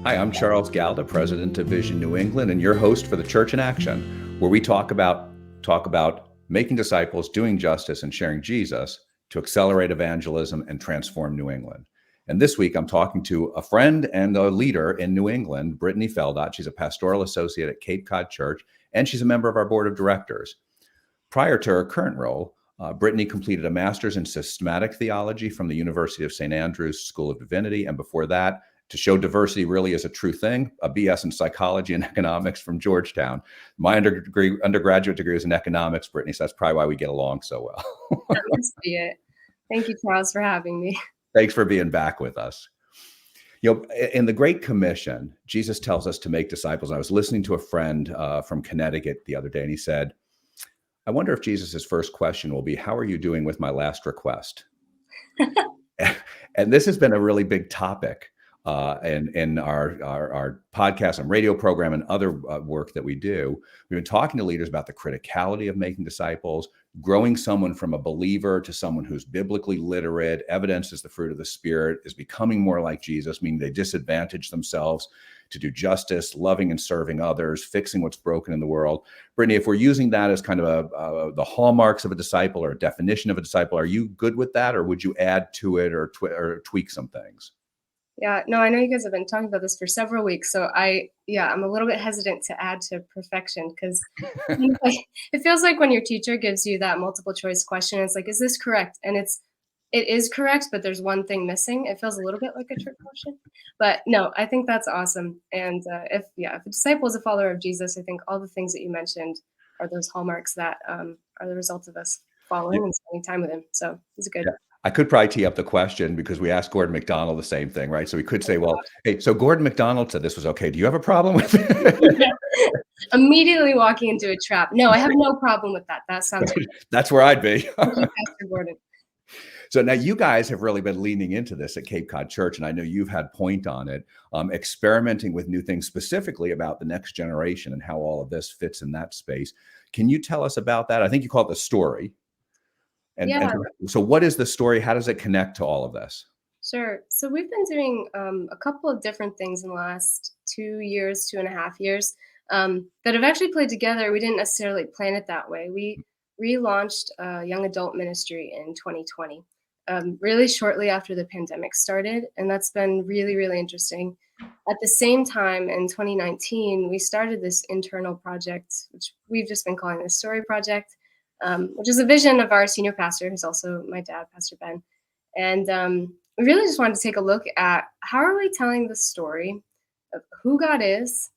Hi, I'm Charles Galda, President of Vision New England, and your host for the Church in Action, where we talk about making disciples, doing justice, and sharing Jesus to accelerate evangelism and transform New England. And this week, I'm talking to a friend and a leader in New England, Brittany Feldott. She's a pastoral associate at Cod Church, and she's a member of our board of directors. Prior to her current role, Brittany completed a master's in systematic theology from the University of St. Andrews School of Divinity, and before that, to show diversity really is a true thing, a BS in psychology and economics from Georgetown. My undergraduate degree was in economics, Brittany, so that's probably why we get along so well. That must be it. Thank you, Charles, for having me. Thanks for being back with us. You know, in the Great Commission, Jesus tells us to make disciples. And I was listening to a friend from Connecticut the other day, and he said, I wonder if Jesus's first question will be, how are you doing with my last request? And this has been a really big topic in our podcast and radio program and other work that we do. We've been talking to leaders about the criticality of making disciples, growing someone from a believer to someone who's biblically literate, evidences the fruit of the Spirit, is becoming more like Jesus, meaning they disadvantage themselves to do justice, loving and serving others, fixing what's broken in the world. Brittany, if we're using that as kind of the hallmarks of a disciple or a definition of a disciple, are you good with that, or would you add to it or tweak some things? Yeah, no, I know you guys have been talking about this for several weeks, so I'm a little bit hesitant to add to perfection because it feels like when your teacher gives you that multiple choice question, it's like, is this correct? And it is correct, but there's one thing missing. It feels a little bit like a trick question, but no, I think that's awesome. And if a disciple is a follower of Jesus, I think all the things that you mentioned are those hallmarks that are the result of us following and spending time with him. So it's good. Yeah. I could probably tee up the question because we asked Gordon MacDonald the same thing, right? So we could say, well, hey, so Gordon MacDonald said this was okay. Do you have a problem with it? Immediately walking into a trap. No, I have no problem with that. That sounds good. That's where I'd be. Thank you, Pastor Gordon. So now you guys have really been leaning into this at Cod Church, and I know you've had point on it, experimenting with new things specifically about the next generation and how all of this fits in that space. Can you tell us about that? I think you call it the story. And so what is the story? How does it connect to all of this? Sure. So we've been doing a couple of different things in the last 2 years, 2.5 years, that have actually played together. We didn't necessarily plan it that way. We relaunched young adult ministry in 2020, really shortly after the pandemic started. And that's been really, really interesting. At the same time, in 2019, we started this internal project, which we've just been calling the Story Project, which is a vision of our senior pastor, who's also my dad, Pastor Ben. And we really just wanted to take a look at how are we telling the story of who God is,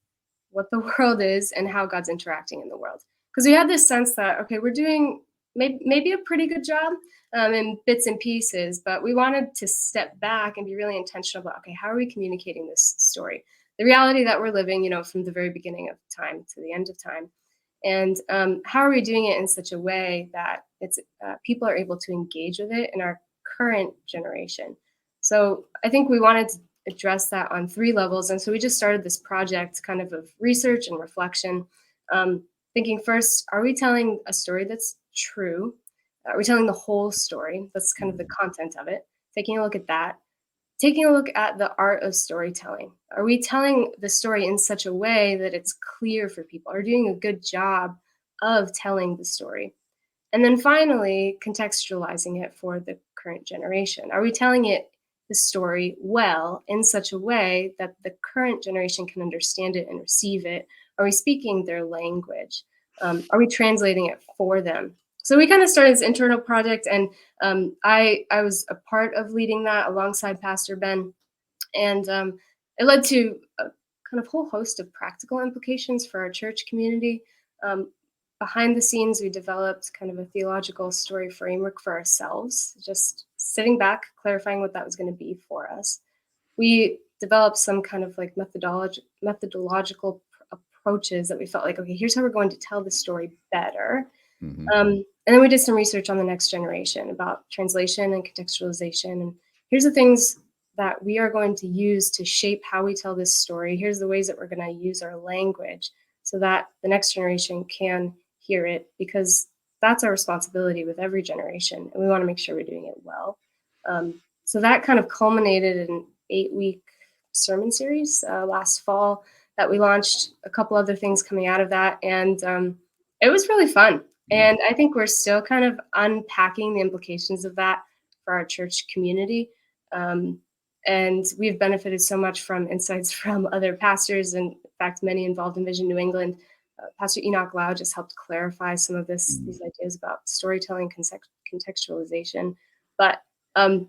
what the world is, and how God's interacting in the world. Because we had this sense that, okay, we're doing maybe a pretty good job in bits and pieces, but we wanted to step back and be really intentional about, okay, how are we communicating this story? The reality that we're living, from the very beginning of time to the end of time. And how are we doing it in such a way that it's people are able to engage with it in our current generation? So I think we wanted to address that on 3 levels. And so we just started this project kind of research and reflection, thinking first, are we telling a story that's true? Are we telling the whole story? That's kind of the content of it. Taking a look at that. Taking a look at the art of storytelling. Are we telling the story in such a way that it's clear for people? Are we doing a good job of telling the story? And then finally, contextualizing it for the current generation. Are we telling the story well in such a way that the current generation can understand it and receive it? Are we speaking their language? Are we translating it for them? So we kind of started this internal project, and I was a part of leading that alongside Pastor Ben, and it led to a kind of whole host of practical implications for our church community. Behind the scenes, we developed kind of a theological story framework for ourselves, just sitting back, clarifying what that was going to be for us. We developed some kind of like methodological approaches that we felt like, okay, here's how we're going to tell the story better. Mm-hmm. And then we did some research on the next generation about translation and contextualization. And here's the things that we are going to use to shape how we tell this story. Here's the ways that we're going to use our language so that the next generation can hear it, because that's our responsibility with every generation. And we want to make sure we're doing it well. So that kind of culminated in an 8-week sermon series last fall that we launched, a couple other things coming out of that. And it was really fun. Yeah. And I think we're still kind of unpacking the implications of that for our church community. And we've benefited so much from insights from other pastors, and in fact, many involved in Vision New England. Pastor Enoch Lau just helped clarify some of these ideas about storytelling, contextualization. But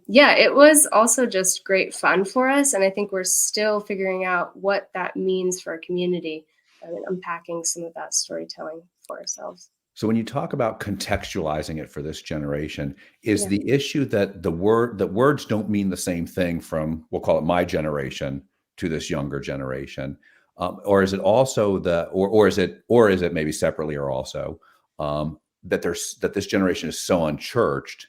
yeah, it was also just great fun for us. And I think we're still figuring out what that means for our community and unpacking some of that storytelling for ourselves. So when you talk about contextualizing it for this generation, is Yeah. the issue that that words don't mean the same thing from, we'll call it my generation, to this younger generation, or is it also or is it maybe separately, or also that this generation is so unchurched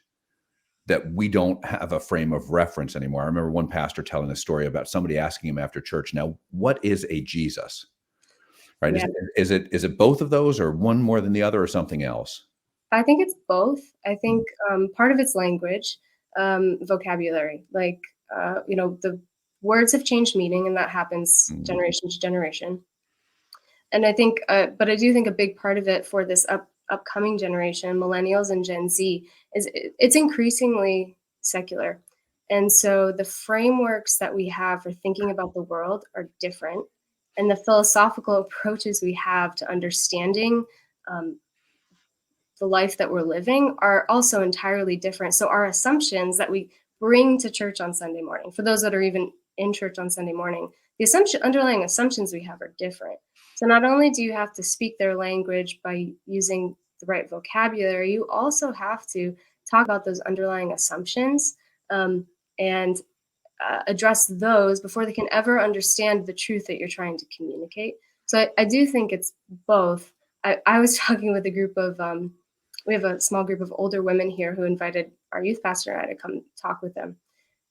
that we don't have a frame of reference anymore? I remember one pastor telling a story about somebody asking him after church, "Now, what is a Jesus?" Right? Yeah. Is it both of those, or one more than the other, or something else? I think it's both. I Mm, think part of it's language, vocabulary. Like, the words have changed meaning, and that happens mm, generation to generation. And I think, but I do think a big part of it for this upcoming generation, millennials and Gen Z, is it's increasingly secular. And so the frameworks that we have for thinking about the world are different. And the philosophical approaches we have to understanding um, the life that we're living are also entirely different. So our assumptions that we bring to church on Sunday morning, for those that are even in church on Sunday morning, the underlying assumptions we have are different. So not only do you have to speak their language by using the right vocabulary, you also have to talk about those underlying assumptions and address those before they can ever understand the truth that you're trying to communicate. So I do think it's both. I was talking with a group of, we have a small group of older women here who invited our youth pastor and I to come talk with them.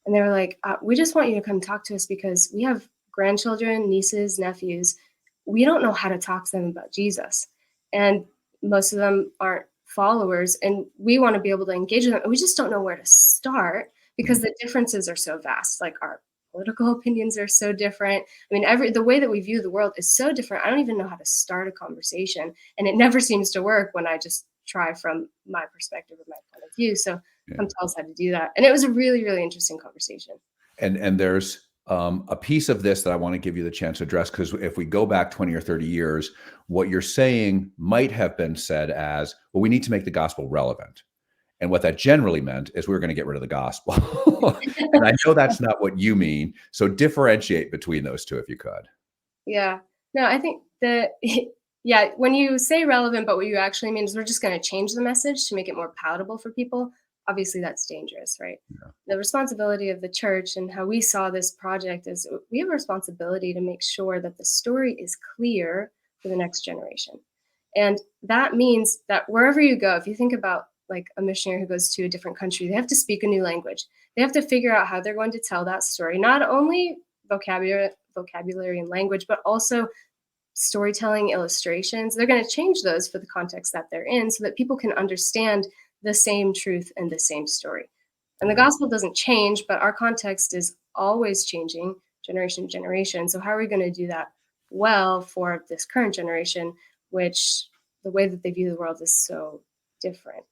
And they were like, we just want you to come talk to us because we have grandchildren, nieces, nephews. We don't know how to talk to them about Jesus. And most of them aren't followers. And we want to be able to engage with them. And we just don't know where to start because mm. the differences are so vast. Like our political opinions are so different. I mean, the way that we view the world is so different. I don't even know how to start a conversation. And it never seems to work when I just try from my perspective or my point of view. So Yeah. come tell us how to do that. And it was a really, really interesting conversation. And there's a piece of this that I want to give you the chance to address, because if we go back 20 or 30 years, what you're saying might have been said as, well, we need to make the gospel relevant. And what that generally meant is we were going to get rid of the gospel. And I know that's not what you mean. So differentiate between those two if you could. Yeah. No, I think that, yeah, when you say relevant, but what you actually mean is we're just going to change the message to make it more palatable for people. Obviously, that's dangerous, right? Yeah. The responsibility of the church and how we saw this project is we have a responsibility to make sure that the story is clear for the next generation. And that means that wherever you go, if you think about like a missionary who goes to a different country, they have to speak a new language. They have to figure out how they're going to tell that story, not only vocabulary and language, but also storytelling, illustrations. They're going to change those for the context that they're in so that people can understand the same truth and the same story. And the Yeah. gospel doesn't change, but our context is always changing generation to generation. So how are we going to do that well for this current generation, which the way that they view the world is so different?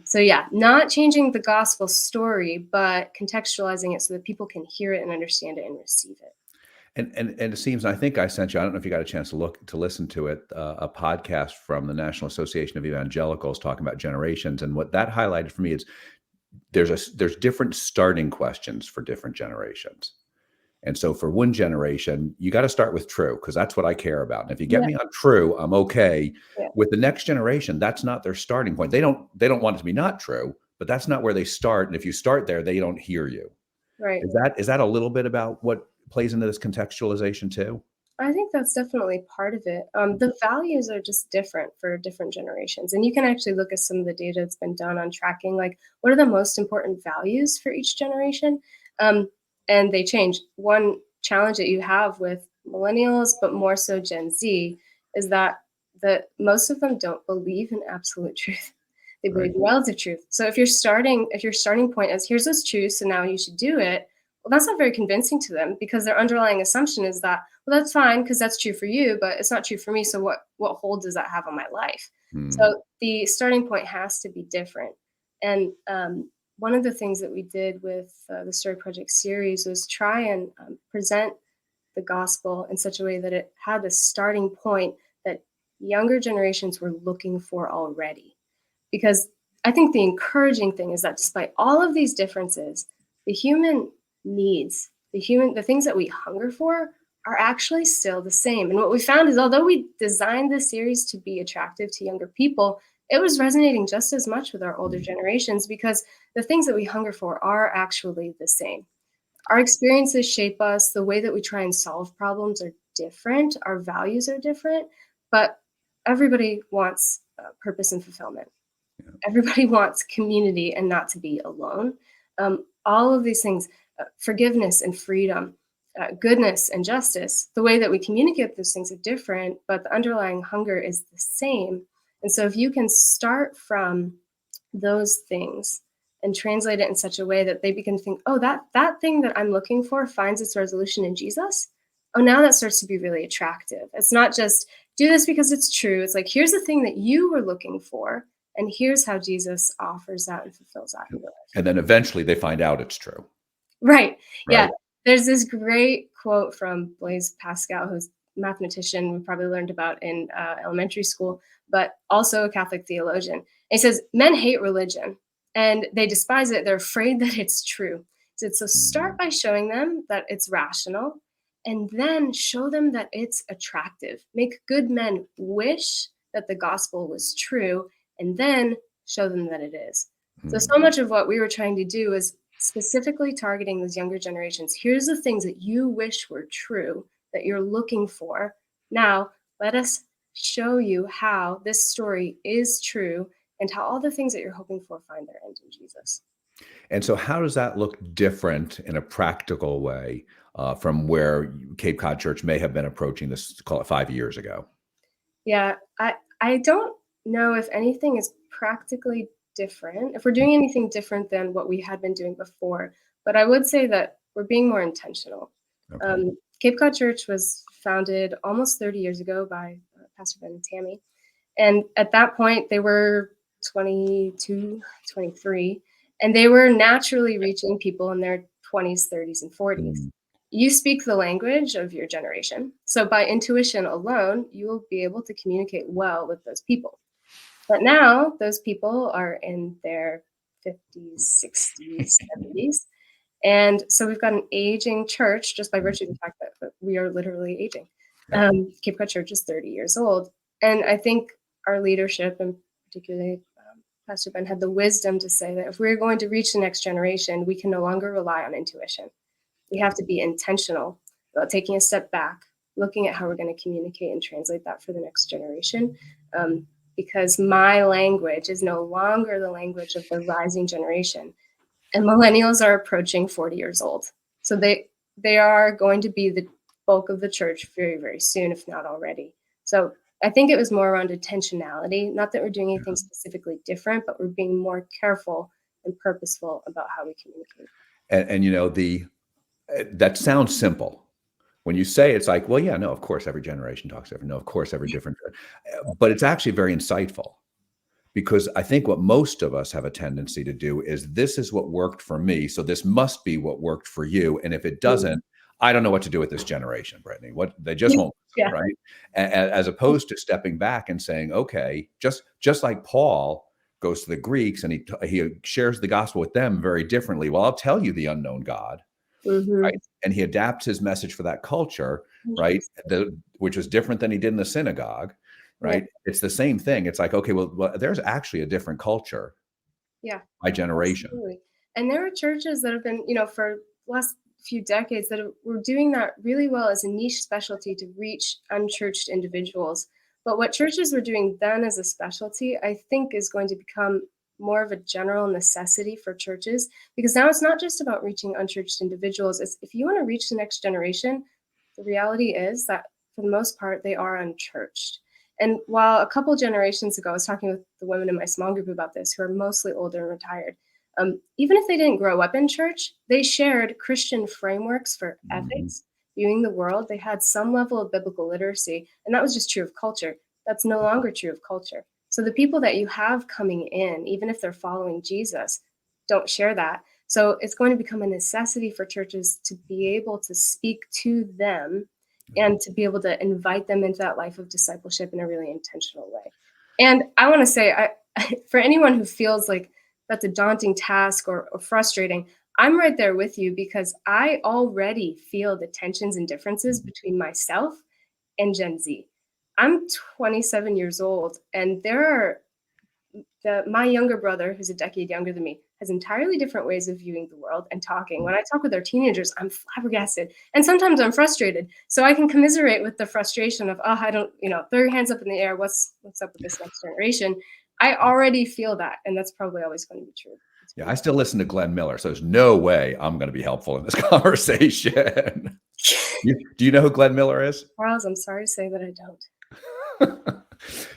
So yeah, not changing the gospel story, but contextualizing it so that people can hear it and understand it and receive it. And it seems, I think I sent you, I don't know if you got a chance to listen to it, a podcast from the National Association of Evangelicals talking about generations. And what that highlighted for me is there's different starting questions for different generations. And so for one generation, you got to start with true, because that's what I care about. And if you get Yeah, me on true, I'm okay. yeah, With the next generation, that's not their starting point. They don't want it to be not true, but that's not where they start. And if you start there, they don't hear you. right. Is that a little bit about what plays into this contextualization too? I think that's definitely part of it. The values are just different for different generations. And you can actually look at some of the data that's been done on tracking, like what are the most important values for each generation? And they change. One challenge that you have with millennials, but more so Gen Z, is that most of them don't believe in absolute truth. They Right. believe in relative truth. So if your starting point is here's this truth, so now you should do it, Well, that's not very convincing to them because their underlying assumption is that, well, that's fine because that's true for you, but it's not true for me. So what hold does that have on my life? Hmm. So the starting point has to be different. And one of the things that we did with the Story Project series was try and present the gospel in such a way that it had a starting point that younger generations were looking for already. Because I think the encouraging thing is that despite all of these differences, the human needs, the things that we hunger for are actually still the same. And what we found is although we designed this series to be attractive to younger people, it was resonating just as much with our older generations because the things that we hunger for are actually the same. Our experiences shape us. The way that we try and solve problems are different. Our values are different, but everybody wants purpose and fulfillment. Everybody wants community and not to be alone. All of these things, forgiveness and freedom, goodness and justice, the way that we communicate those things are different, but the underlying hunger is the same. And so if you can start from those things and translate it in such a way that they begin to think, oh, that thing that I'm looking for finds its resolution in Jesus. Oh, now that starts to be really attractive. It's not just do this because it's true. It's like, here's the thing that you were looking for, and here's how Jesus offers that and fulfills that in your life. And then eventually they find out it's true, Right. Yeah. right? There's this great quote from Blaise Pascal, who's a mathematician we probably learned about in elementary school, but also a Catholic theologian. And he says, men hate religion and they despise it. They're afraid that it's true. So start by showing them that it's rational and then show them that it's attractive. Make good men wish that the gospel was true and then show them that it is. So Mm. much of what we were trying to do is specifically targeting those younger generations. Here's the things that you wish were true, that you're looking for. Now, let us show you how this story is true and how all the things that you're hoping for find their end in Jesus. And so how does that look different in a practical way from where Cape Cod Church may have been approaching this, call it 5 years ago? Yeah, I don't know if anything is practically different, if we're doing anything different than what we had been doing before, but I would say that we're being more intentional. Okay. Cape Cod Church was founded almost 30 years ago by Pastor Ben and Tammy. And at that point, they were 22, 23, and they were naturally reaching people in their 20s, 30s, and 40s. Mm. You speak the language of your generation. So by intuition alone, you will be able to communicate well with those people. But now those people are in their 50s, 60s, 70s. And so we've got an aging church just by virtue of the fact that we are literally aging. Yeah. Cape Cod Church is 30 years old. And I think our leadership, and particularly Pastor Ben, had the wisdom to say that if we're going to reach the next generation, we can no longer rely on intuition. We have to be intentional about taking a step back, looking at how we're going to communicate and translate that for the next generation. Because my language is no longer the language of the rising generation. And millennials are approaching 40 years old. So they are going to be the bulk of the church very, very soon, if not already. So I think it was more around intentionality, not that we're doing anything specifically different, but we're being more careful and purposeful about how we communicate. And that sounds simple. When you say it's like, well, yeah, no, of course, every generation talks different. No, of course, every different, but it's actually very insightful. Because I think what most of us have a tendency to do is this is what worked for me, so this must be what worked for you. And if it Mm. doesn't, I don't know what to do with this generation, Brittany. What they just won't listen, Yeah. right? As opposed to stepping back and saying, okay, just like Paul goes to the Greeks and he shares the gospel with them very differently. Well, I'll tell you the unknown God, right? Mhm. And he adapts his message for that culture, right? Interesting. Which was different than he did in the synagogue, Yeah. right? It's the same thing. It's like, okay, well, there's actually a different culture Yeah. by generation. Absolutely. And there are churches that have been, for the last few decades were doing that really well as a niche specialty to reach unchurched individuals. But what churches were doing then as a specialty, I think, is going to become more of a general necessity for churches because now it's not just about reaching unchurched individuals. It's if you want to reach the next generation, the reality is that for the most part, they are unchurched. And while a couple generations ago, I was talking with the women in my small group about this, who are mostly older and retired, Even if they didn't grow up in church, they shared Christian frameworks for Mhm. ethics, viewing the world. They had some level of biblical literacy, and that was just true of culture. That's no longer true of culture. So the people that you have coming in, even if they're following Jesus, don't share that. So it's going to become a necessity for churches to be able to speak to them and to be able to invite them into that life of discipleship in a really intentional way. And I want to say, for anyone who feels like that's a daunting task or frustrating, I'm right there with you because I already feel the tensions and differences Mhm. between myself and Gen Z. I'm 27 years old, and there are my younger brother, who's a decade younger than me, has entirely different ways of viewing the world and talking. When I talk with our teenagers, I'm flabbergasted. And sometimes I'm frustrated. So I can commiserate with the frustration of, oh, I don't, throw your hands up in the air. What's up with this next generation? I already feel that. And that's probably always going to be true. Yeah, I still listen to Glenn Miller, so there's no way I'm gonna be helpful in this conversation. Do you know who Glenn Miller is? Charles, I'm sorry to say that I don't.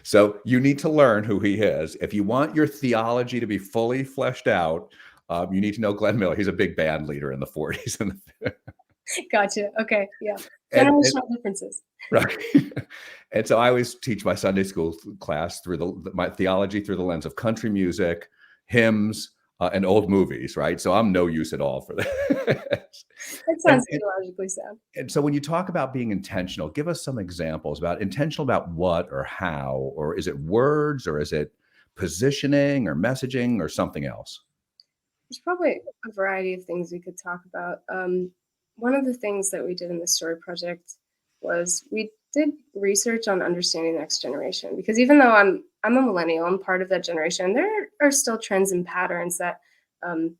So you need to learn who he is. If you want your theology to be fully fleshed out, you need to know Glenn Miller. He's a big band leader in the 40s Gotcha. Okay. Yeah. and Generational differences. right. And so I always teach my Sunday school class through my theology through the lens of country music, hymns, and old movies. Right. So I'm no use at all for this. It And, sounds theologically sound. and so when you talk about being intentional, give us some examples about intentional about what or how, or is it words or is it positioning or messaging or something else? There's probably a variety of things we could talk about. One of the things that we did in the story project was we did research on understanding the next generation because even though I'm a millennial, I'm part of that generation. There are still trends and patterns that um,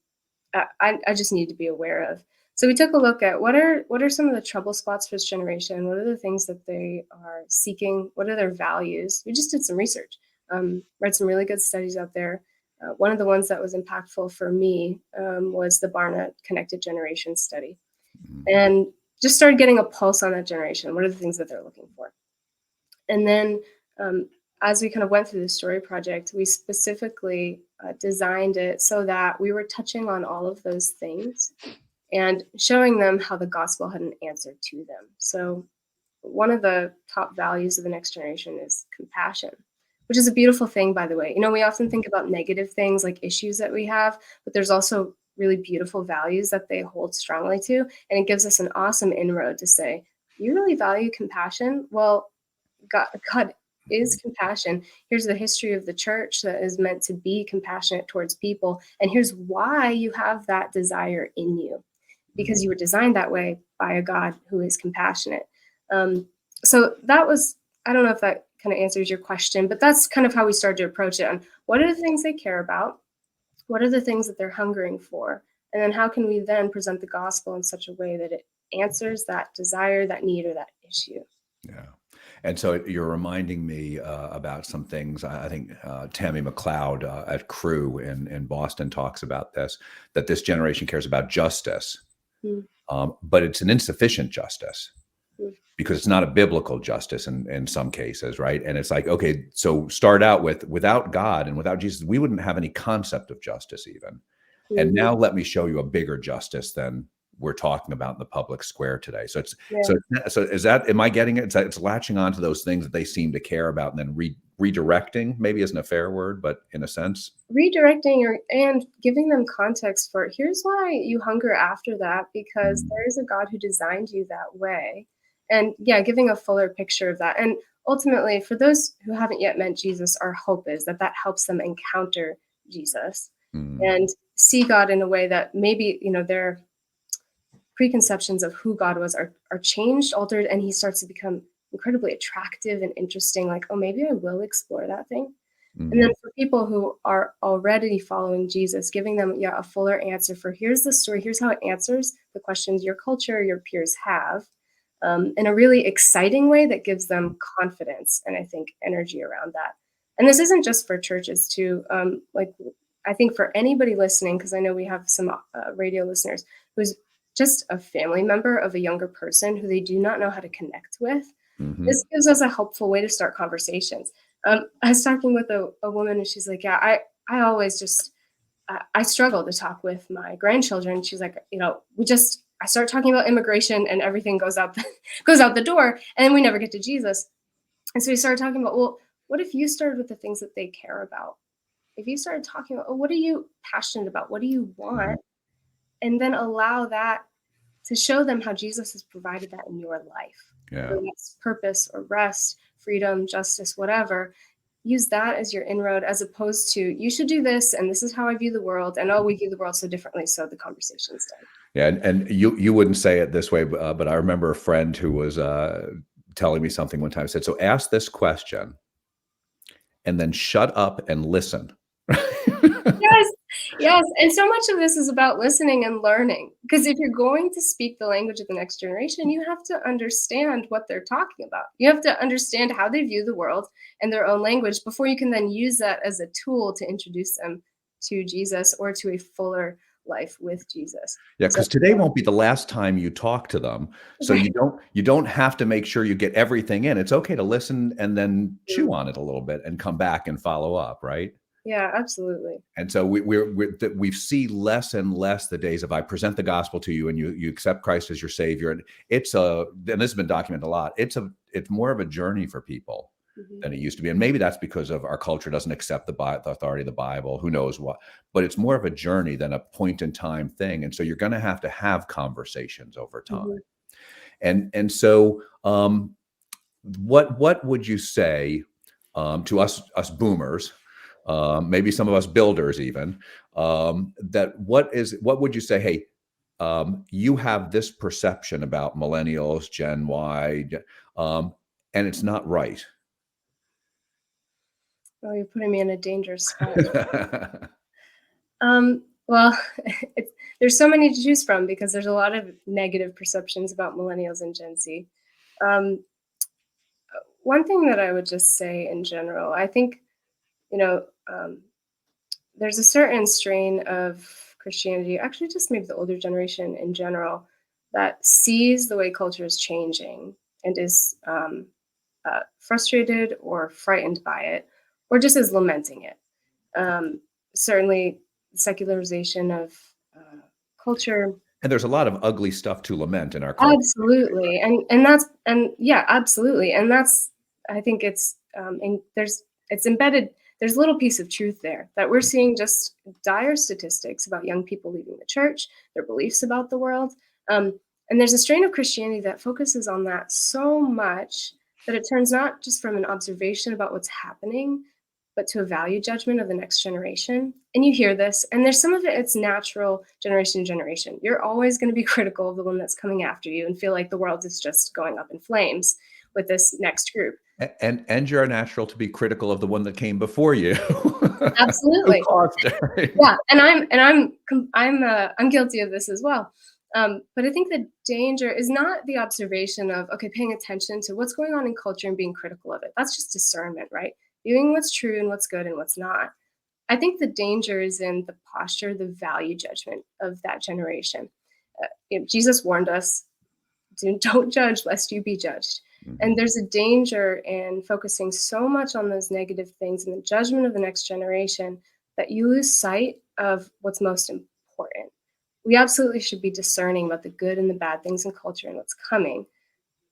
I just need to be aware of. So we took a look at what are some of the trouble spots for this generation? What are the things that they are seeking? What are their values? We just did some research, read some really good studies out there. One of the ones that was impactful for me was the Barna Connected Generation study, Mm, and just started getting a pulse on that generation. What are the things that they're looking for? And then um, as we kind of went through the story project, we specifically designed it so that we were touching on all of those things and showing them how the gospel had an answer to them. So, one of the top values of the next generation is compassion, which is a beautiful thing, by the way. We often think about negative things like issues that we have, but there's also really beautiful values that they hold strongly to. And it gives us an awesome inroad to say, you really value compassion? Well, God is compassion. Here's the history of the church that is meant to be compassionate towards people. And here's why you have that desire in you because mm. you were designed that way by a God who is compassionate. Um, so that was, I don't know if that kind of answers your question, but that's kind of how we started to approach it on what are the things they care about? What are the things that they're hungering for? And then how can we then present the gospel in such a way that it answers that desire, that need, or that issue? Yeah. And so you're reminding me about some things. I think Tammy McLeod at Crew in Boston talks about this, that this generation cares about justice, Mm, but it's an insufficient justice mm, because it's not a biblical justice in some cases, right? And it's like, okay, so start out with without God and without Jesus, we wouldn't have any concept of justice even. And mhm. now let me show you a bigger justice than we're talking about in the public square today. So it's Yeah. so is that am I getting it? It's latching on to those things that they seem to care about and then redirecting maybe isn't a fair word, but in a sense. Redirecting and giving them context for here's why you hunger after that because Mm, there is a God who designed you that way. And yeah, giving a fuller picture of that. And ultimately, for those who haven't yet met Jesus, our hope is that that helps them encounter Jesus mm, and see God in a way that maybe, their preconceptions of who God was are changed, altered, and he starts to become incredibly attractive and interesting. Like, oh, maybe I will explore that thing. And then mhm, for people who are already following Jesus, giving them, yeah, a fuller answer for here's the story, here's how it answers the questions your culture, your peers have, in a really exciting way that gives them confidence and I think energy around that. And this isn't just for churches too. Like I think for anybody listening, because I know we have some radio listeners who's just a family member of a younger person who they do not know how to connect with, mhm, this gives us a helpful way to start conversations. I was talking with a woman and she's like, yeah, I always just I struggle to talk with my grandchildren. She's like, I start talking about immigration and everything goes out goes out the door, and then we never get to Jesus. And so we started talking about, well, what if you started with the things that they care about? If you started talking about, oh, what are you passionate about? What do you Mhm. want? And then allow that to show them how Jesus has provided that in your life, Yeah. whether that's purpose or rest, freedom, justice, whatever. Use that as your inroad, as opposed to, you should do this, and this is how I view the world, and oh, we view the world so differently, so the conversation's done. Yeah, and you wouldn't say it this way, but I remember a friend who was telling me something one time. Said, "So ask this question, and then shut up and listen." Yes, yes, and so much of this is about listening and learning, because if you're going to speak the language of the next generation, you have to understand what they're talking about. You have to understand how they view the world and their own language before you can then use that as a tool to introduce them to Jesus or to a fuller life with Jesus. Yeah, So because today won't be the last time you talk to them, so right. you don't have to make sure you get everything in. It's okay to listen and then chew on it a little bit and come back and follow up, right? Yeah, absolutely. And so we see less and less the days of, I present the gospel to you and you accept Christ as your savior. And and this has been documented a lot. It's more of a journey for people Mhm, than it used to be. And maybe that's because of our culture doesn't accept the authority of the Bible, who knows what, but it's more of a journey than a point in time thing. And so you're going to have conversations over time. mhm. And so, what would you say to us boomers, maybe some of us builders even, that what would you say? Hey, you have this perception about millennials, Gen Y, and it's not right. Oh, you're putting me in a dangerous spot. Well, it's there's so many to choose from because there's a lot of negative perceptions about millennials and Gen Z. Um, One thing that I would just say in general, I think, you know, um, there's a certain strain of Christianity, actually, just maybe the older generation in general, that sees the way culture is changing and is frustrated or frightened by it, or just is lamenting it. Um, Certainly, secularization of culture. And there's a lot of ugly stuff to lament in our culture. Absolutely, and that's and yeah, absolutely, and that's I think it's and it's embedded. There's a little piece of truth there that we're seeing just dire statistics about young people leaving the church, their beliefs about the world, and there's a strain of Christianity that focuses on that so much that it turns not just from an observation about what's happening, but to a value judgment of the next generation. And you hear this, and there's some of it, it's natural generation to generation. You're always going to be critical of the one that's coming after you and feel like the world is just going up in flames with this next group. And you're natural to be critical of the one that came before you, who Absolutely. caused it. Yeah, I'm guilty of this as well. But I think the danger is not the observation of, okay, paying attention to what's going on in culture and being critical of it. That's just discernment, right? Viewing what's true and what's good and what's not. I think the danger is in the posture, the value judgment of that generation. Jesus warned us, don't judge lest you be judged. And Mhm. there's a danger in focusing so much on those negative things and the judgment of the next generation that you lose sight of what's most important. We absolutely should be discerning about the good and the bad things in culture and what's coming.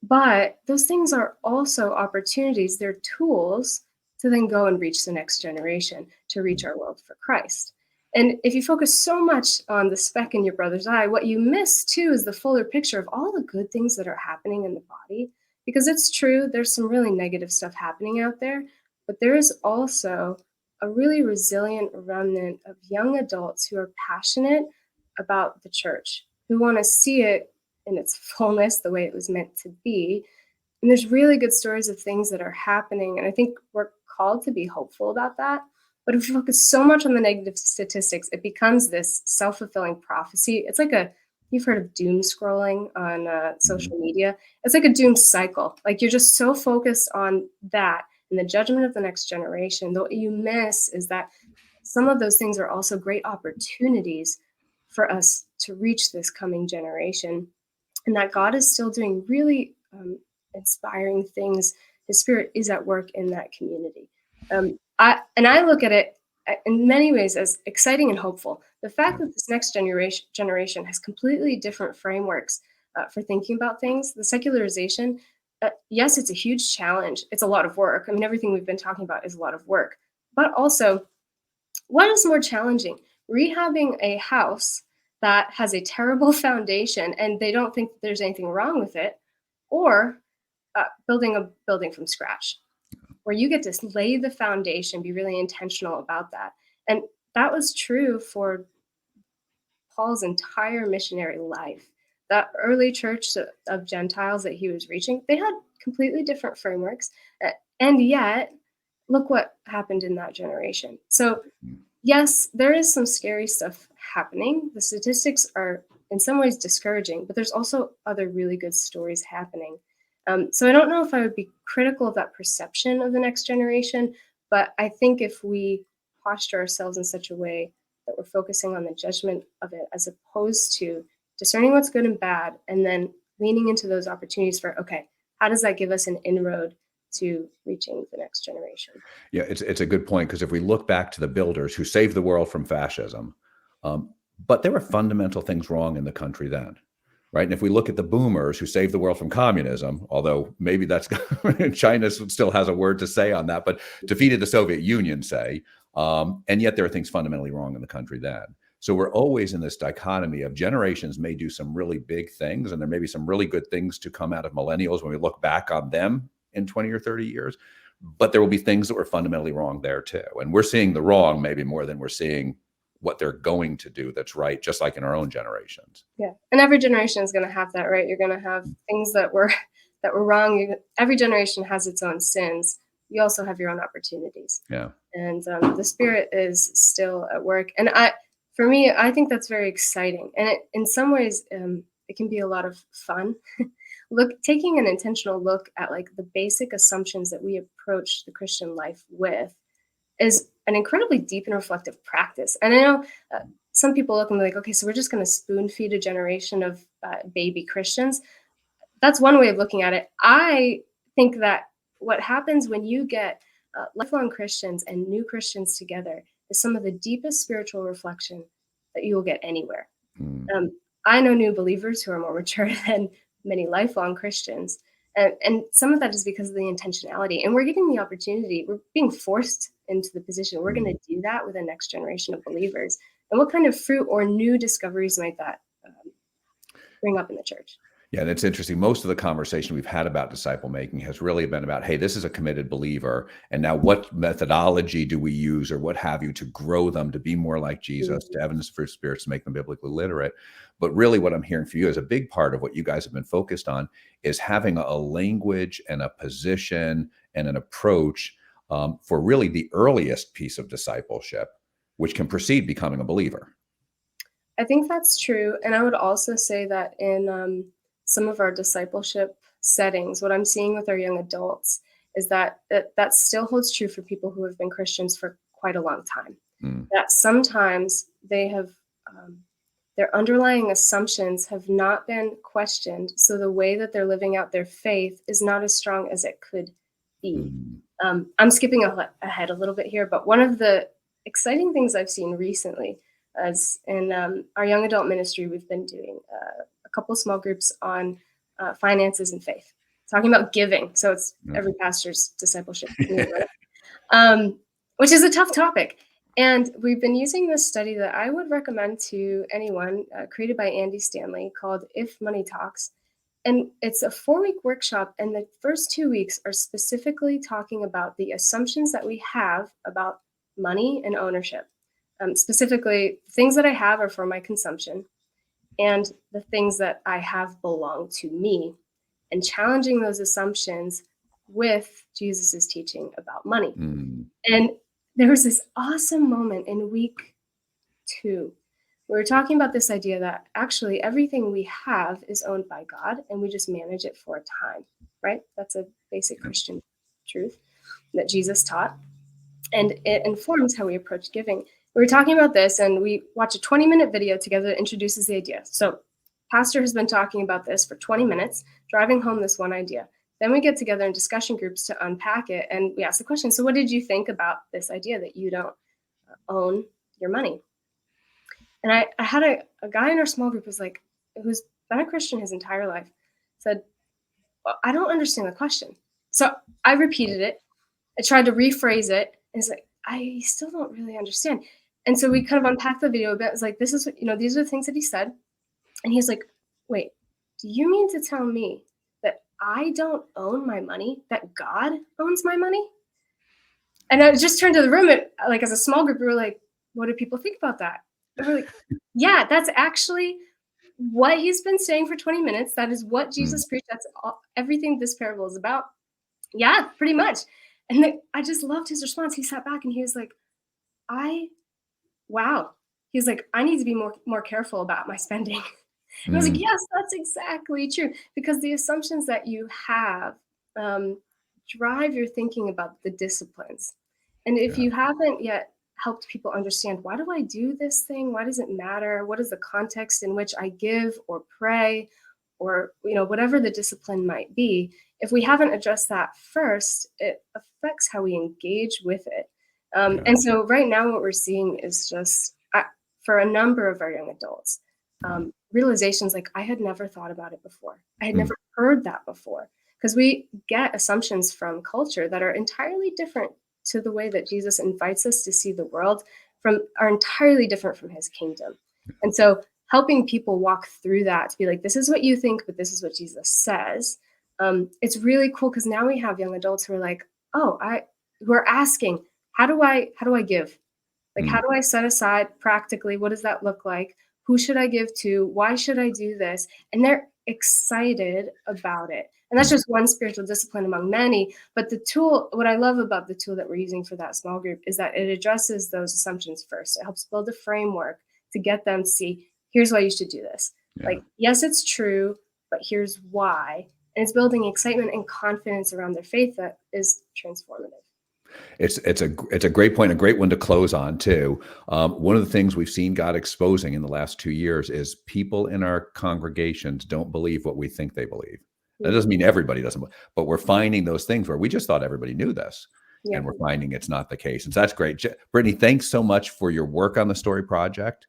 But those things are also opportunities, they're tools to then go and reach the next generation, to reach our world for Christ. And if you focus so much on the speck in your brother's eye, what you miss too is the fuller picture of all the good things that are happening in the body. Because it's true, there's some really negative stuff happening out there, but there is also a really resilient remnant of young adults who are passionate about the church, who want to see it in its fullness, the way it was meant to be. And there's really good stories of things that are happening. And I think we're called to be hopeful about that. But if we focus so much on the negative statistics, it becomes this self fulfilling prophecy. It's like you've heard of doom scrolling on Mhm. social media. It's like a doom cycle. Like you're just so focused on that and the judgment of the next generation. Though what you miss is that some of those things are also great opportunities for us to reach this coming generation, and that God is still doing really inspiring things. His Spirit is at work in that community. I look at it. in many ways as exciting and hopeful. The fact that this next generation has completely different frameworks for thinking about things, the secularization, yes, it's a huge challenge. It's a lot of work. I mean, everything we've been talking about is a lot of work. But also, what is more challenging? Rehabbing a house that has a terrible foundation and they don't think that there's anything wrong with it, or building a building from scratch, where you get to lay the foundation, be really intentional about that. And that was true for Paul's entire missionary life. That early church of Gentiles that he was reaching, they had completely different frameworks. And yet, look what happened in that generation. So, yes, there is some scary stuff happening. The statistics are in some ways discouraging, but there's also other really good stories happening. So I don't know if I would be critical of that perception of the next generation, but I think if we posture ourselves in such a way that we're focusing on the judgment of it as opposed to discerning what's good and bad, and then leaning into those opportunities for, okay, how does that give us an inroad to reaching the next generation? Yeah, it's a good point, because if we look back to the builders who saved the world from fascism, but there were fundamental things wrong in the country then, right? And if we look at the boomers who saved the world from communism, although maybe that's China still has a word to say on that, but defeated the Soviet Union, say, and yet there are things fundamentally wrong in the country then. So we're always in this dichotomy of generations may do some really big things, and there may be some really good things to come out of millennials when we look back on them in 20 or 30 years. But there will be things that were fundamentally wrong there too. And we're seeing the wrong maybe more than we're seeing what they're going to do that's right, just like in our own generations. Yeah, and every generation is going to have that, right? You're going to have things that were wrong. Every generation has its own sins. You also have your own opportunities. Yeah. And the Spirit is still at work. And for me, I think that's very exciting. And in some ways, it can be a lot of fun. Taking an intentional look at like the basic assumptions that we approach the Christian life with is an incredibly deep and reflective practice. And I know some people look and be like, okay, so we're just going to spoon feed a generation of baby Christians. That's one way of looking at it. I think that what happens when you get lifelong Christians and new Christians together is some of the deepest spiritual reflection that you will get anywhere. I know new believers who are more mature than many lifelong Christians. And some of that is because of the intentionality. And we're getting the opportunity, we're being forced into the position. We're going to do that with the next generation of believers. And what kind of fruit or new discoveries might that bring up in the church? Yeah, and it's interesting. Most of the conversation we've had about disciple making has really been about, hey, this is a committed believer. And now what methodology do we use or what have you to grow them to be more like Jesus, to evidence the fruit of spirits, to make them biblically literate? But really what I'm hearing from you is a big part of what you guys have been focused on is having a language and a position and an approach for really the earliest piece of discipleship, which can precede becoming a believer. I think that's true. And I would also say that in some of our discipleship settings, what I'm seeing with our young adults is that that still holds true for people who have been Christians for quite a long time. That sometimes they have their underlying assumptions have not been questioned. So the way that they're living out their faith is not as strong as it could be. I'm skipping ahead a little bit here, but one of the exciting things I've seen recently as in our young adult ministry, we've been doing a couple small groups on finances and faith, talking about giving. So it's every pastor's discipleship, which is a tough topic. And we've been using this study that I would recommend to anyone, created by Andy Stanley, called If Money Talks. And it's a 4-week workshop. And the first 2 weeks are specifically talking about the assumptions that we have about money and ownership. Specifically, things that I have are for my consumption, and the things that I have belong to me, and challenging those assumptions with Jesus's teaching about money. And there was this awesome moment in week 2. We were talking about this idea that actually everything we have is owned by God, and we just manage it for a time, right? That's a basic Christian truth that Jesus taught, and it informs how we approach giving. We were talking about this, and we watch a 20-minute video together that introduces the idea. So pastor has been talking about this for 20 minutes, driving home this one idea. Then we get together in discussion groups to unpack it, and we ask the question, so what did you think about this idea that you don't own your money. And I had a guy in our small group who's been a Christian his entire life, said, "Well, I don't understand the question." So I repeated it. I tried to rephrase it. And he's like, "I still don't really understand." And so we kind of unpacked the video a bit. It's like, this is what, these are the things that he said. And he's like, "Wait, do you mean to tell me that I don't own my money, that God owns my money?" And I just turned to the room, and like, as a small group, we were like, "What do people think about that?" And we're like, "Yeah, that's actually what he's been saying for 20 minutes. That is what Jesus preached. That's everything this parable is about." Yeah, pretty much. And I just loved his response. He sat back and he was like, wow. He's like, "I need to be more careful about my spending." And I was like, yes, that's exactly true. Because the assumptions that you have drive your thinking about the disciplines. And if Yeah. you haven't yet helped people understand, why do I do this thing? Why does it matter? What is the context in which I give or pray, or whatever the discipline might be? If we haven't addressed that first, it affects how we engage with it. Yeah. And so right now what we're seeing is just, for a number of our young adults, realizations like, I had never thought about it before. I had never heard that before. Because we get assumptions from culture that are entirely different to the way that Jesus invites us to see the world, are entirely different from his kingdom. And so helping people walk through that, to be like, this is what you think, but this is what Jesus says. It's really cool, because now we have young adults who are like, who are asking, how do I give? Like, how do I set aside practically? What does that look like? Who should I give to? Why should I do this? And they're excited about it. And that's just one spiritual discipline among many. But what I love about the tool that we're using for that small group is that it addresses those assumptions first. It helps build a framework to get them to see, here's why you should do this. Yeah. Like, yes, it's true, but here's why. And it's building excitement and confidence around their faith that is transformative. It's a great point, a great one to close on too. One of the things we've seen God exposing in the last 2 years is people in our congregations don't believe what we think they believe. That doesn't mean everybody doesn't, but we're finding those things where we just thought everybody knew this, Yeah. and we're finding it's not the case. And so that's great. Brittany, thanks so much for your work on the Story Project,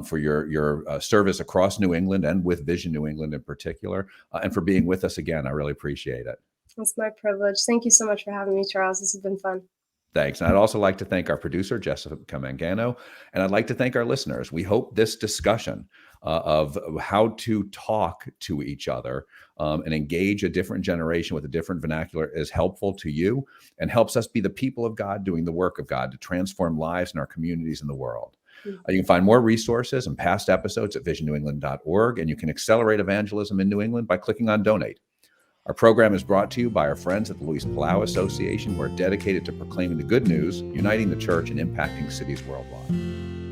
for your service across New England and with Vision New England in particular, and for being with us again. I really appreciate it. It's my privilege. Thank you so much for having me, Charles. This has been fun. Thanks. And I'd also like to thank our producer, Jessica Mangano, and I'd like to thank our listeners. We hope this discussion of how to talk to each other and engage a different generation with a different vernacular is helpful to you and helps us be the people of God doing the work of God to transform lives in our communities and the world. You can find more resources and past episodes at visionnewengland.org, and you can accelerate evangelism in New England by clicking on Donate. Our program is brought to you by our friends at the Luis Palau Association, who are dedicated to proclaiming the good news, uniting the church, and impacting cities worldwide.